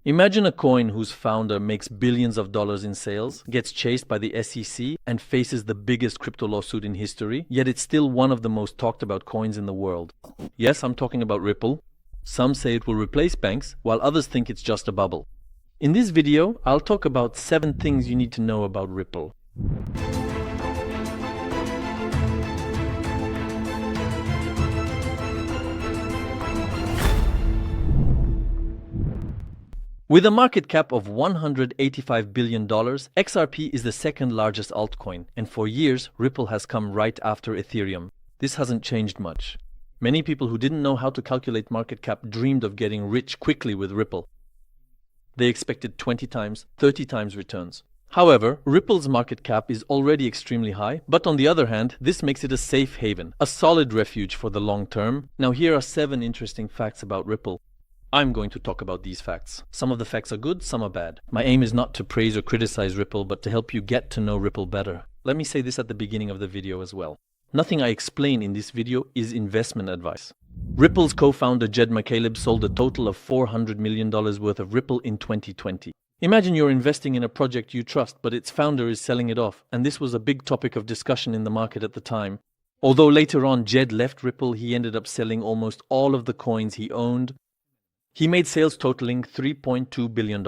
Imagine a coin whose founder makes billions of dollars in sales, gets chased by the SEC, and faces the biggest crypto lawsuit in history, yet it's still one of the most talked about coins in the world. Yes, I'm talking about Ripple. Some say it will replace banks, while others think it's just a bubble. In this video, I'll talk about 7 things you need to know about Ripple. With a market cap of $185 billion, XRP is the second largest altcoin, and for years, Ripple has come right after Ethereum. This hasn't changed much. Many people who didn't know how to calculate market cap dreamed of getting rich quickly with Ripple. They expected 20 times, 30 times returns. However, Ripple's market cap is already extremely high, but on the other hand, this makes it a safe haven, a solid refuge for the long term. Now here are 7 interesting facts about Ripple. I'm going to talk about these facts. Some of the facts are good, some are bad. My aim is not to praise or criticize Ripple, but to help you get to know Ripple better. Let me say this at the beginning of the video as well. Nothing I explain in this video is investment advice. Ripple's co-founder Jed McCaleb sold a total of $400 million worth of Ripple in 2020. Imagine you're investing in a project you trust, but its founder is selling it off, and this was a big topic of discussion in the market at the time. Although later on Jed left Ripple, he ended up selling almost all of the coins he owned. He made sales totaling $3.2 billion.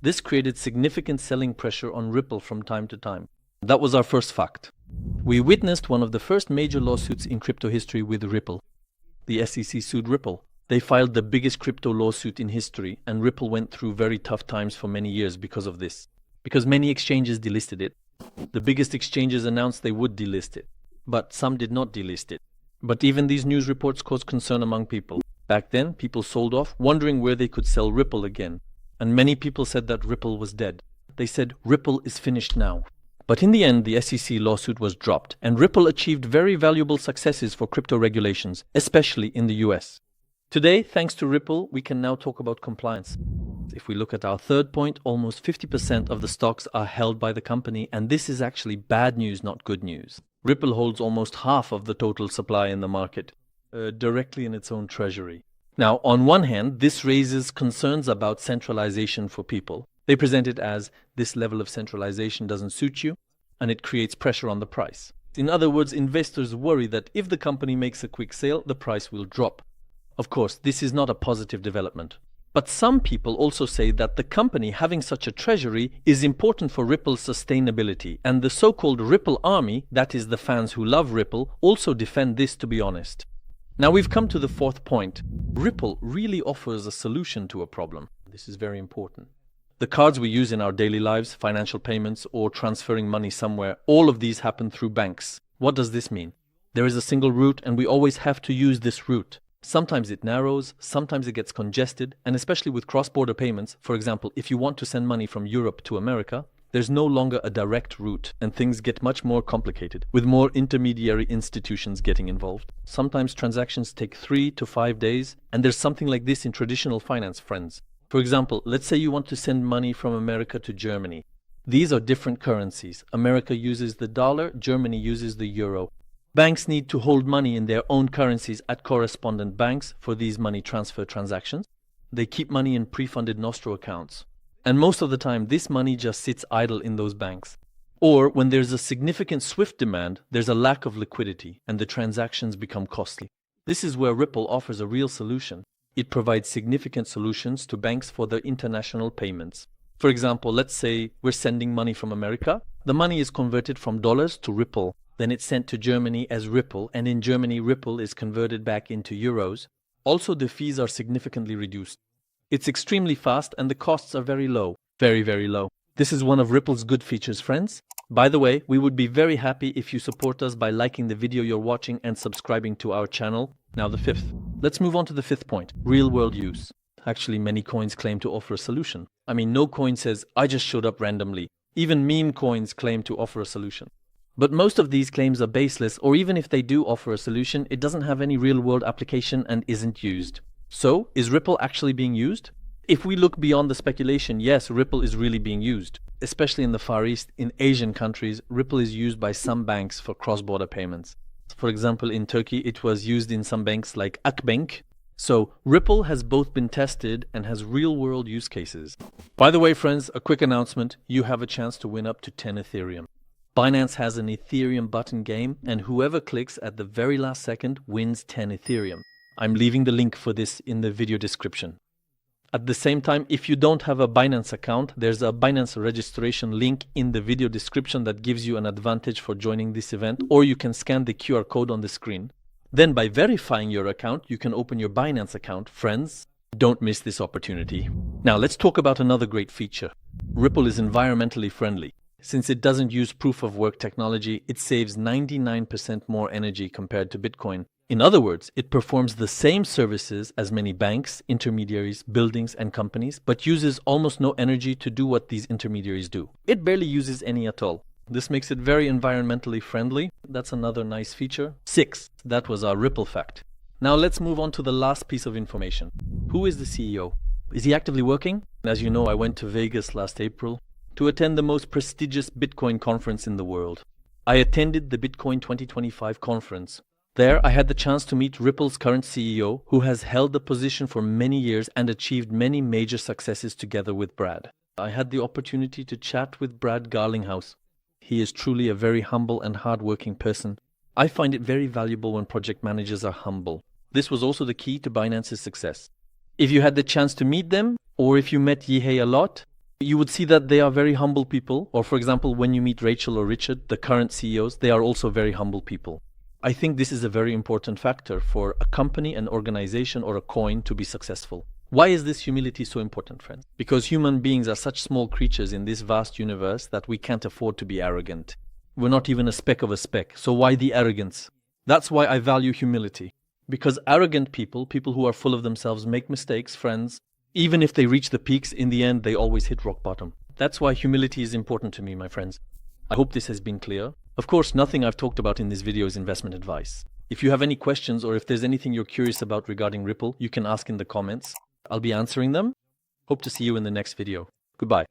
This created significant selling pressure on Ripple from time to time. That was our first fact. We witnessed one of the first major lawsuits in crypto history with Ripple. The SEC sued Ripple. They filed the biggest crypto lawsuit in history, and Ripple went through very tough times for many years because of this. Because many exchanges delisted it. The biggest exchanges announced they would delist it, but some did not delist it. But even these news reports caused concern among people. Back then, people sold off, wondering where they could sell Ripple again. And many people said that Ripple was dead. They said, Ripple is finished now. But in the end, the SEC lawsuit was dropped, and Ripple achieved very valuable successes for crypto regulations, especially in the US. Today, thanks to Ripple, we can now talk about compliance. If we look at our third point, almost 50% of the stocks are held by the company, and this is actually bad news, not good news. Ripple holds almost half of the total supply in the market. Directly in its own treasury. Now, on one hand, this raises concerns about centralization for people. They present it as this level of centralization doesn't suit you, and it creates pressure on the price. In other words, investors worry that if the company makes a quick sale, the price will drop. Of course, this is not a positive development. But some people also say that the company having such a treasury is important for Ripple's sustainability, and the so-called Ripple army, that is the fans who love Ripple, also defend this, to be honest. Now we've come to the fourth point. Ripple really offers a solution to a problem. This is very important. The cards we use in our daily lives, financial payments, or transferring money somewhere, all of these happen through banks. What does this mean? There is a single route, and we always have to use this route. Sometimes it narrows, sometimes it gets congested, and especially with cross-border payments, for example, if you want to send money from Europe to America, there's no longer a direct route, and things get much more complicated, with more intermediary institutions getting involved. Sometimes transactions take 3 to 5 days, and there's something like this in traditional finance, friends. For example, let's say you want to send money from America to Germany. These are different currencies. America uses the dollar, Germany uses the euro. Banks need to hold money in their own currencies at correspondent banks for these money transfer transactions. They keep money in pre-funded nostro accounts. And most of the time, this money just sits idle in those banks. Or when there's a significant SWIFT demand, there's a lack of liquidity, and the transactions become costly. This is where Ripple offers a real solution. It provides significant solutions to banks for their international payments. For example, let's say we're sending money from America. The money is converted from dollars to Ripple. Then it's sent to Germany as Ripple, and in Germany, Ripple is converted back into euros. Also, the fees are significantly reduced. It's extremely fast and the costs are very low. Very, very low. This is one of Ripple's good features, friends. By the way, we would be very happy if you support us by liking the video you're watching and subscribing to our channel. Now the fifth. Let's move on to the fifth point. Real-world use. Actually, many coins claim to offer a solution. I mean, no coin says, I just showed up randomly. Even meme coins claim to offer a solution. But most of these claims are baseless, or even if they do offer a solution, it doesn't have any real-world application and isn't used. So, is Ripple actually being used? If we look beyond the speculation, yes, Ripple is really being used. Especially in the Far East, in Asian countries, Ripple is used by some banks for cross-border payments. For example, in Turkey, it was used in some banks like Akbank. So Ripple has both been tested and has real-world use cases. By the way, friends, a quick announcement. You have a chance to win up to 10 Ethereum. Binance has an Ethereum button game, and whoever clicks at the very last second wins 10 Ethereum. I'm leaving the link for this in the video description. At the same time, if you don't have a Binance account, there's a Binance registration link in the video description that gives you an advantage for joining this event, or you can scan the QR code on the screen. Then by verifying your account, you can open your Binance account. Friends, don't miss this opportunity. Now let's talk about another great feature. Ripple is environmentally friendly. Since it doesn't use proof-of-work technology, it saves 99% more energy compared to Bitcoin. In other words, it performs the same services as many banks, intermediaries, buildings, and companies, but uses almost no energy to do what these intermediaries do. It barely uses any at all. This makes it very environmentally friendly. That's another nice feature. 6. That was our Ripple fact. Now let's move on to the last piece of information. Who is the CEO? Is he actively working? As you know, I went to Vegas last April to attend the most prestigious Bitcoin conference in the world. I attended the Bitcoin 2025 conference. There, I had the chance to meet Ripple's current CEO, who has held the position for many years and achieved many major successes together with Brad. I had the opportunity to chat with Brad Garlinghouse. He is truly a very humble and hardworking person. I find it very valuable when project managers are humble. This was also the key to Binance's success. If you had the chance to meet them, or if you met Yihei a lot, you would see that they are very humble people. Or for example, when you meet Rachel or Richard, the current CEOs, they are also very humble people. I think this is a very important factor for a company, an organization, or a coin to be successful. Why is this humility so important, friends? Because human beings are such small creatures in this vast universe that we can't afford to be arrogant. We're not even a speck of a speck, so why the arrogance? That's why I value humility. Because arrogant people, people who are full of themselves, make mistakes, friends. Even if they reach the peaks, in the end, they always hit rock bottom. That's why humility is important to me, my friends. I hope this has been clear. Of course, nothing I've talked about in this video is investment advice. If you have any questions or if there's anything you're curious about regarding Ripple, you can ask in the comments. I'll be answering them. Hope to see you in the next video. Goodbye.